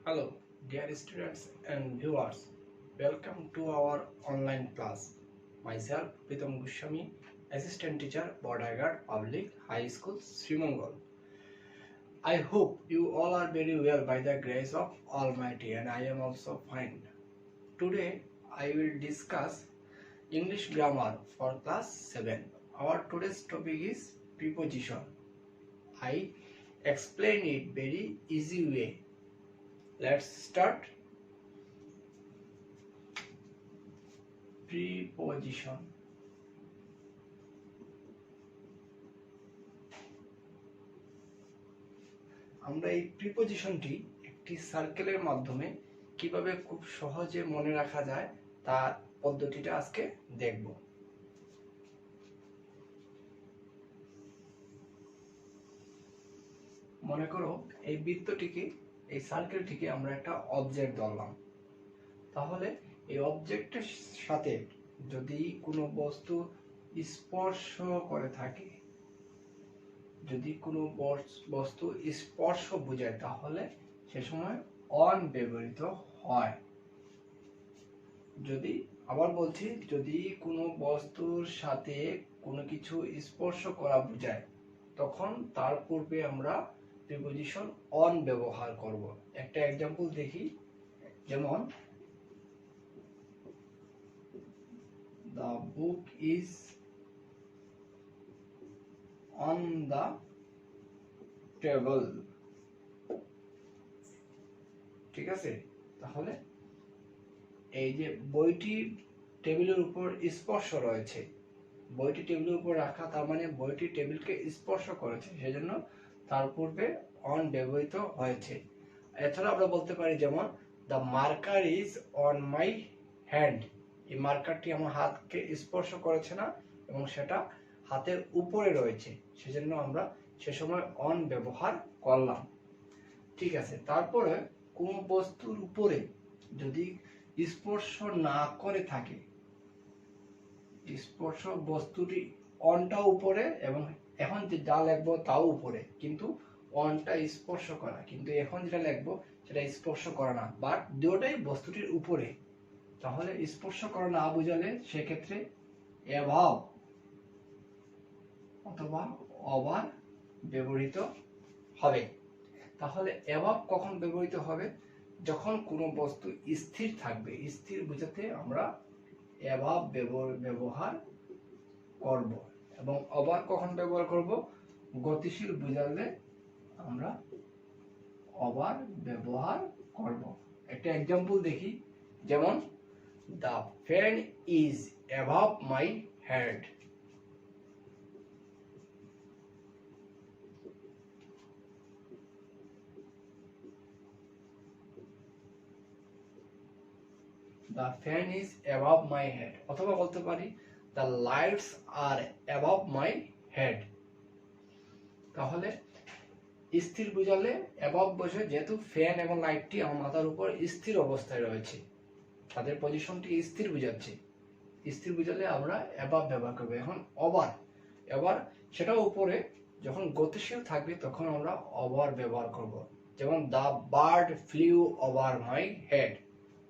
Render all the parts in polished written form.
Hello, dear students and viewers. Welcome to our online class. Myself, Pritam Goswami, Assistant Teacher, Bodhaghat Public High School, Srimangol. I hope you all are very well by the grace of Almighty, and I am also fine. Today, I will discuss English grammar for class 7. Our today's topic is preposition. I explain it very easy way. Let's start. Preposition. আমরা এই প্রিপোজিশনটি একটি সার্কেলের মাধ্যমে কিভাবে খুব সহজে মনে রাখা যায় তার পদ্ধতিটা আজকে দেখব। মনে করো এই বৃত্তটিকে, এই সার্কেলটিকে আমরা একটা অবজেক্ট ধরলাম। তাহলে এই অবজেক্টের সাথে যদি কোনো বস্তু স্পর্শ করে থাকে, যদি কোনো বস্তু স্পর্শ বোঝায়, তাহলে সে সময় অন ব্যবহৃত হয়। যদি আবার বলছি, যদি কোনো বস্তুর সাথে কোনো কিছু স্পর্শ করা বোঝায়, তখন তার পূর্বে আমরা প্রিপোজিশন অন ব্যবহার করব। একটা এক্সাম্পল দেখি, যেমন the book is on the table। ঠিক আছে, তাহলে এই যে বইটি টেবিলের উপর স্পর্শ রয়েছে, বইটি টেবিলের উপর রাখা, তার মানে বইটি টেবিলকে স্পর্শ করেছে, সেজন্য তার পূর্বে অন ব্যবহৃত হয়েছে। এছাড়া আমরা বলতে পারি, যেমন the marker is on my hand. এই মার্কারটি আমার হাতকে স্পর্শ করেছে না, এবং সেটা হাতের উপরে রয়েছে, সেজন্য আমরা সে সময় অন ব্যবহার করলাম। ঠিক আছে, তারপরে কোন বস্তুর উপরে যদি স্পর্শ না করে থাকে, স্পর্শ বস্তুটি অনটা উপরে, এবং এখন যে যা লিখবো তাও উপরে, কিন্তু অনটা স্পর্শ করা, কিন্তু এখন যেটা লিখবো সেটা স্পর্শ করা না, বাট দুটোটাই বস্তুটির উপরে। তাহলে স্পর্শ করা না বোঝালে সেক্ষেত্রে অ্যাভাব অথবা ওভার ব্যবহৃত হবে। তাহলে অ্যাভাব কখন ব্যবহৃত হবে? যখন কোনো বস্তু স্থির থাকবে, স্থির বোঝাতে আমরা অ্যাভাব ব্যবহার করব। এবং ওভার কখন ব্যবহার করব? গতিশীল বোঝালে আমরা ওভার ব্যবহার করব। একটা এক্সাম্পল দেখি, যেমন the fan is above my head। the fan is above my head, অথবা বলতে পারি the lights are above my head। তাহলে স্থির বোঝালে অ্যাবভ বসে, যেহেতু ফ্যান এবং লাইটটি আমার মাথার উপর স্থির অবস্থায় রয়েছে, তাদের পজিশনটি স্থির বোঝাচ্ছে। স্থির বোঝালে আমরা অ্যাবভ ব্যবহার করবো। এখন ওভার সেটাও উপরে, যখন গতিশীল থাকবে তখন আমরা ওভার ব্যবহার করব। যেমন the bird flew over my head,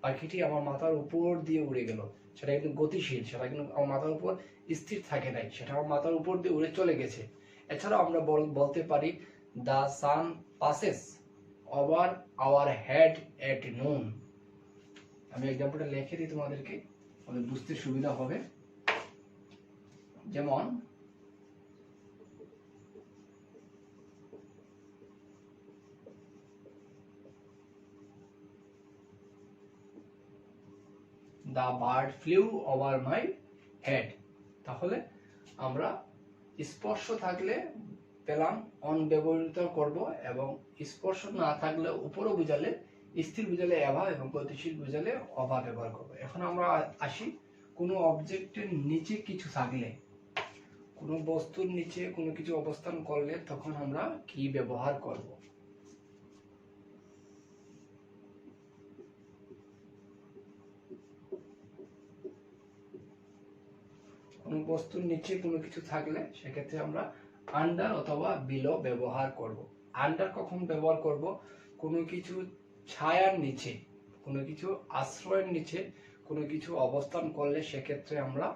পাখিটি আমার মাথার উপর দিয়ে উড়ে গেল। সেটা কিন্তু গতিশীল, সেটা কিন্তু আমার মাথার উপর স্থির থাকে নাই, সেটা আমার মাথার উপর দিয়ে উড়ে চলে গেছে। এছাড়াও আমরা বলতে পারি the sun passes over our head at noon. আমি এক্সাম্পলটা লিখে দিই তোমাদেরকে, আমাদের বুঝতে সুবিধা হবে। যেমন the bird flew over my head. তাহলে আমরা স্পর্শ থাকলে পেলাম অন ব্যবহৃত করব, এবং স্পর্শ না থাকলে উপরে বোঝালে, স্থির বোঝালে অ্যাভাব, এবং গতিশীল বোঝালে ওভার ব্যবহার করব। এখন আমরা আসি, কোনো অবজেক্টের নিচে কিছু থাকলে, কোনো বস্তুর নিচে কোনো কিছু অবস্থান করলে তখন আমরা কি ব্যবহার করব। কোনো বস্তুর নিচে কোনো কিছু থাকলে সেক্ষেত্রে আমরা আন্ডার অথবা বিলো ব্যবহার করব। আন্ডার কখন ব্যবহার করব? কোনো কিছু ছায়ার নিচে, কোনো কিছু আশ্রয়ের নিচে কোনো কিছু অবস্থান করলে সেক্ষেত্রে আমরা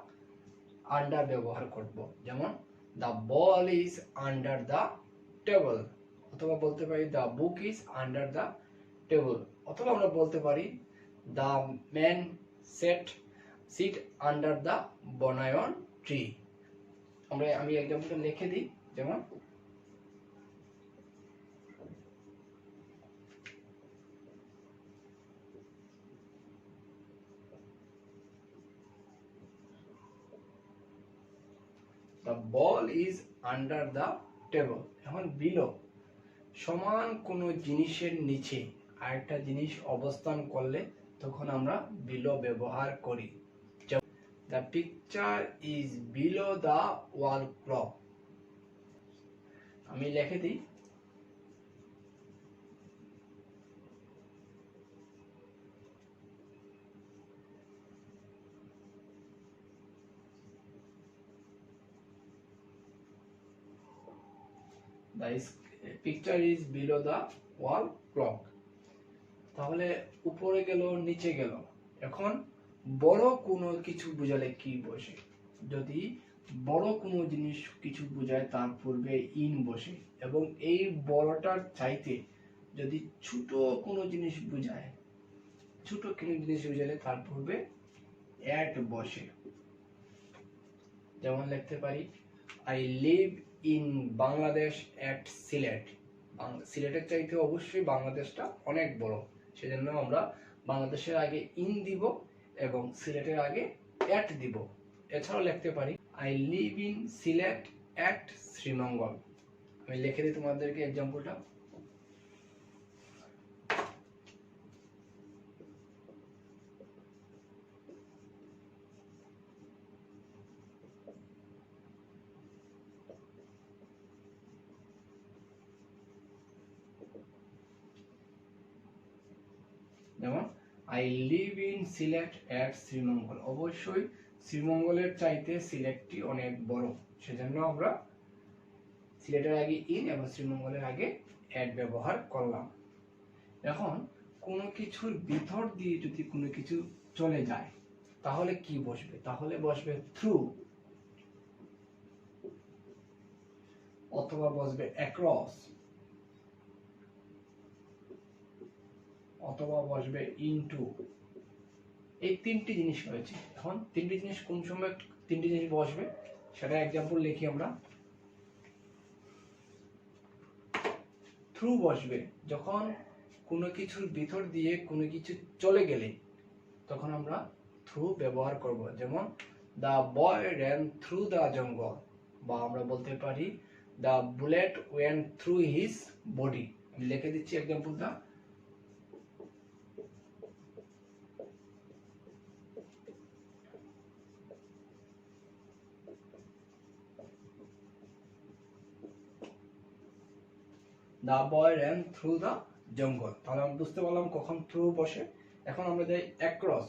আন্ডার ব্যবহার করব। যেমন the ball is under the table, অথবা বলতে পারি the book is under the table, অথবা আমরা বলতে পারি the man sit under the banyan tree. আমি এক্সাম্পলটা লিখে দিই। যেমন the ball is under the table। এখন বিলো সমান কোন জিনিসের নিচে আরেকটা জিনিস অবস্থান করলে তখন আমরা বিলো ব্যবহার করি। The picture is below the wall clock। আমি লিখে দিই the picture is below the wall clock। তাহলে উপরে গেল নিচে গেল। এখন বড় কোনো কিছু বোঝালে কি বসে? যদি বড় কোনো জিনিস কিছু বোঝায় তার পূর্বে ইন বসে, এবং এই বড়টার চাইতে যদি ছোট কোনো জিনিস বোঝায়, ছোট কোনো জিনিস বোঝালে তার পূর্বে অ্যাট বসে। যেমন লিখতে পারি I live in Bangladesh at Sylhet. সিলেটের চাইতে অবশ্যই বাংলাদেশটা অনেক বড়, সেজন্য আমরা বাংলাদেশের আগে ইন দিব এবং সিলেটের আগে অ্যাট দিব। এছাড়াও লিখতে পারি I live in Sylhet at Sreemangal. আমি লিখে দিই তোমাদেরকে এক্সাম্পলটা। যেমন I live in Sylhet at Sreemangal. অবশ্যই শ্রীমঙ্গলের চাইতে সিলেটটি অনেক বড়, সেজন্য আমরা সিলেটের আগে ইন এবং শ্রীমঙ্গলের আগে অ্যাট ব্যবহার করলাম। এখন কোনো কিছুর ভিতর দিয়ে যদি কোনো কিছু চলে যায় তাহলে কি বসবে? তাহলে বসবে থ্রু, অথবা বসবে অ্যাক্রস, অথবা বসবে ইনটু। এই তিনটি জিনিস রয়েছে। এখন তিনটি জিনিস কোন সময় তিনটি জিনিস বসবে সেটা এক্সাম্পল লিখি আমরা। থ্রু বসবে যখন কোনো কিছুর ভিতর দিয়ে কোনো কিছু চলে গেলে তখন আমরা থ্রু ব্যবহার করব। যেমন the boy ran through the jungle, বা আমরা বলতে পারি the bullet went through his body। আমি লিখে দিচ্ছি এক্সাম্পলটা। The boy ran through the jungle। তাহলে আমরা বুঝতে পারলাম কখন থ্রু বসে। এখন আমরা যাই অ্যাক্রস।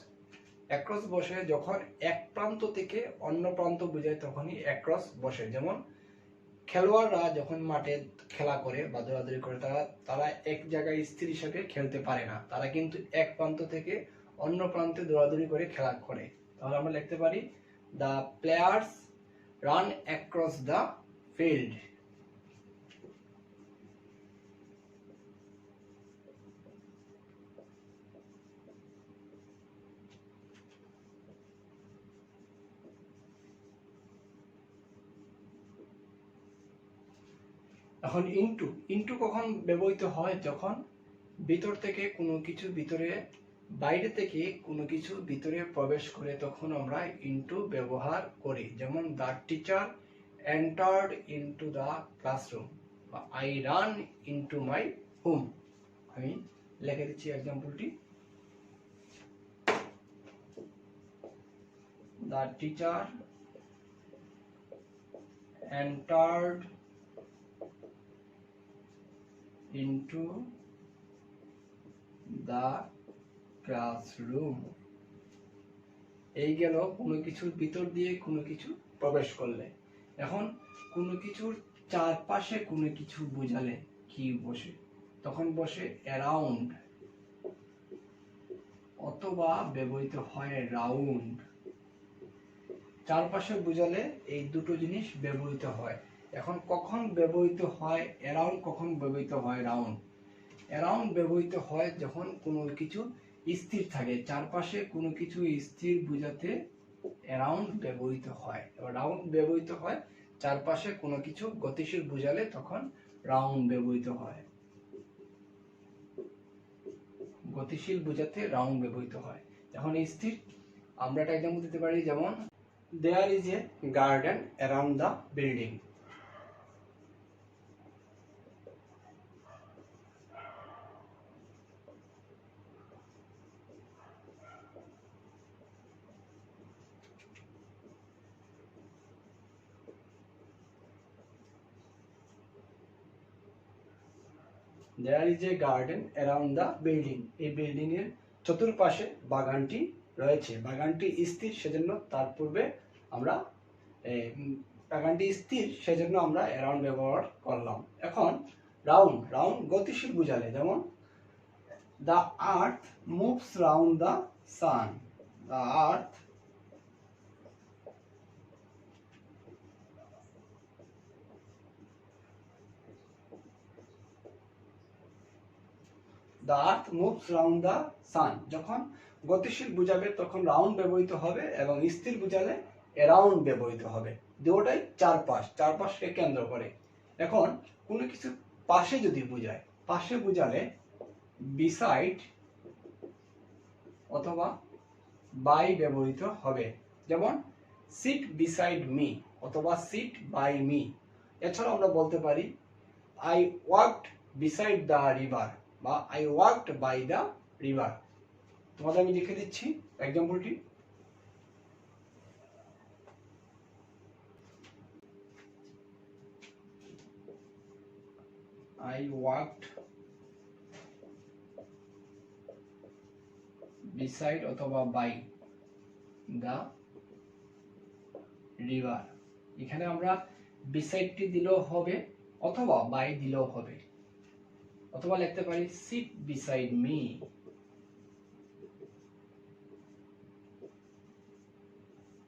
অ্যাক্রস বসে যখন এক প্রান্ত থেকে অন্য প্রান্ত বোঝায় তখনই অ্যাক্রস বসে। যেমন খেলোয়াড়রা যখন মাঠে খেলা করে বা দৌড়াদৌড়ি করে তারা এক জায়গায় স্থির হিসেবে খেলতে পারে না, তারা কিন্তু এক প্রান্ত থেকে অন্য প্রান্তে দৌড়াদৌড়ি করে খেলা করে। তাহলে আমরা লিখতে পারি the players run across the field. এখন ইনটু। ইনটু কখন ব্যবহৃত হয়? যখন ভিতর থেকে কোনো কিছু ভিতরে, বাইরে থেকে কোনো কিছু ভিতরে প্রবেশ করে তখন আমরা ইনটু ব্যবহার করি। যেমন the teacher entered into the classroom, বা I run into my home. আমি লিখে দিচ্ছি এক্সাম্পলটি। The teacher entered into the classroom। এই গেল কোনো কিছুর ভিতর দিয়ে কোনো কিছু প্রবেশ করলে। এখন কোনো কিছুর চারপাশে কোনো কিছু বোঝালে কি বসে? তখন বসে অ্যারাউন্ড। অথবা ব্যবহৃত হয় রাউন্ড। চারপাশে বোঝালে এই দুটো জিনিস ব্যবহৃত হয়। এখন কখন ব্যবহৃত হয় অ্যারাউন্ড, কখন ব্যবহৃত হয় রাউন্ড? অ্যারাউন্ড ব্যবহৃত হয় যখন কোনো কিছু স্থির থাকে, চারপাশে কোনো কিছু স্থির বোঝাতে অ্যারাউন্ড ব্যবহৃত হয়। এবার রাউন্ড ব্যবহৃত হয় চারপাশে কোনো কিছু গতিশীল বোঝালে, তখন রাউন্ড ব্যবহৃত হয়। গতিশীল বোঝাতে রাউন্ড ব্যবহৃত হয়। এখন স্থির আমরা একটা এক্সাম্পল দিতে পারি, যেমন there is a garden around the building. There is a garden around the building. এই বিল্ডিং এর চতুর্পাশে বাগানটি রয়েছে। বাগানটি স্থির, সেজন্য তার পূর্বে আমরা বাগানটি স্থির সেজন্য আমরা অ্যারাউন্ড ব্যবহার করলাম। এখন রাউন্ড, রাউন্ড গতিশীল বোঝালে, যেমন the earth moves round the sun. The earth moves round the sun. যখন গতিশীল বোঝাবে তখন রাউন্ড ব্যবহৃত হবে, এবং স্থির বোঝালে অ্যারাউন্ড ব্যবহৃত হবে। দুটোটাই চারপাশ, চারপাশকে কেন্দ্র করে। এখন কোনো কিছু পাশে যদি বোঝায়, পাশে বোঝালে বিসাইড অথবা বাই ব্যবহৃত হবে। যেমন সিট বিসাইড মি অথবা সিট বাই মি। এছাড়াও আমরা বলতে পারি I walked beside the river বা I walked by the river. তোমাদের আমি লিখে দিচ্ছি এক্সাম্পলটি। I walked beside অথবা by the river। এখানে আমরা বিসাইডটি দিলেও হবে অথবা by দিলেও হবে, অথবা লিখতে পারি sit beside me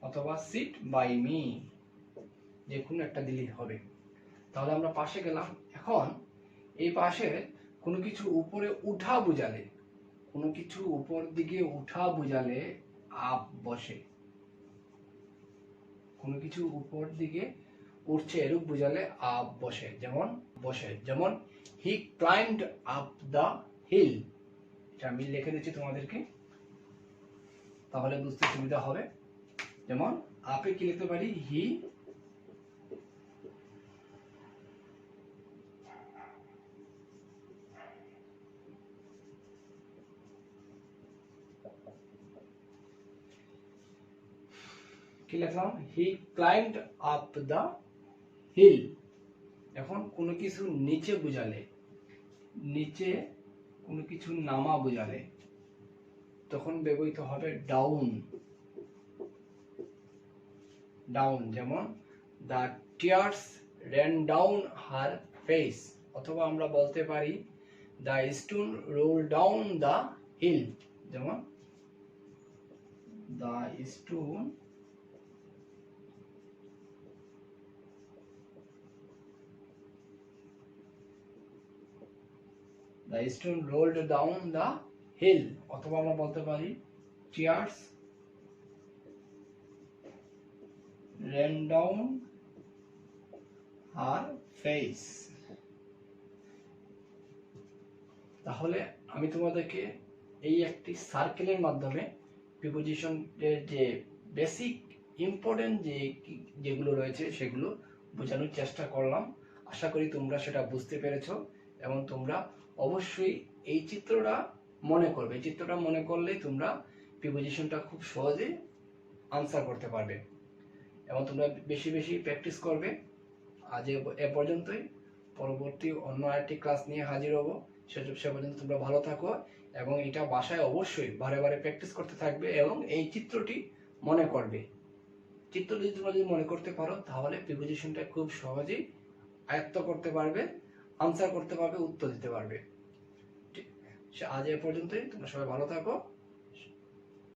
অথবা sit by me, যে কোনো একটা দিলেই হবে। তাহলে আমরা পাশে গেলাম। এখন এই পাশে কোনো কিছু উপরে উঠা বোঝালে, কোনো কিছু উপর দিকে উঠা বোঝালে আপ বসে। কোনো কিছু উপর দিকে উঠছে এরূপ বোঝালে আপ বসে, যেমন বসে। যেমন হি ক্লাইম্বড আপ দ্য হিল। এটা আমি লিখে দিচ্ছি তোমাদেরকে, তাহলে বুঝতে সুবিধা হবে। যেমন আপে কি লিখতে পারি, হি কি লিখলাম, হি ক্লাইম্বড আপ দ্য হিল। এখন কোনো কিছু নিচে বোঝালে, নিচে কোনো কিছু নামা বোঝালে তখন ব্যবহৃত হবে ডাউন। ডাউন, যেমন the tears ran down her face, অথবা আমরা বলতে পারি the stone rolled down the hill। যেমন the stone rolled down the hill, অথবা আমরা বলতে পারি tears ran down her face। তাহলে আমি তোমাদেরকে এই একটি সার্কেলের মাধ্যমে প্রিপোজিশনের যে বেসিক ইম্পর্টেন্ট যেগুলো রয়েছে সেগুলো বোঝানোর চেষ্টা করলাম। আশা করি তোমরা সেটা বুঝতে পেরেছো, এবং তোমরা অবশ্যই এই চিত্রটা মনে করবে। এই চিত্রটা মনে করলে তোমরা প্রিপোজিশনটা খুব সহজে আনসার করতে পারবে, এবং তোমরা বেশি বেশি প্র্যাকটিস করবে। আজ এ পর্যন্তই। পরবর্তী অন্য আরেকটি ক্লাস নিয়ে হাজির হব। সে পর্যন্ত তোমরা ভালো থাকো, এবং এটা বাসায় অবশ্যই বারে বারে প্র্যাকটিস করতে থাকবে, এবং এই চিত্রটি মনে করবে। চিত্রটি তোমরা যদি মনে করতে পারো তাহলে প্রিপোজিশনটা খুব সহজেই আয়ত্ত করতে পারবে, আনসার করতে পারবে, উত্তর দিতে পারবে। আজ এ পর্যন্তই। তোমরা সবাই ভালো থাকো।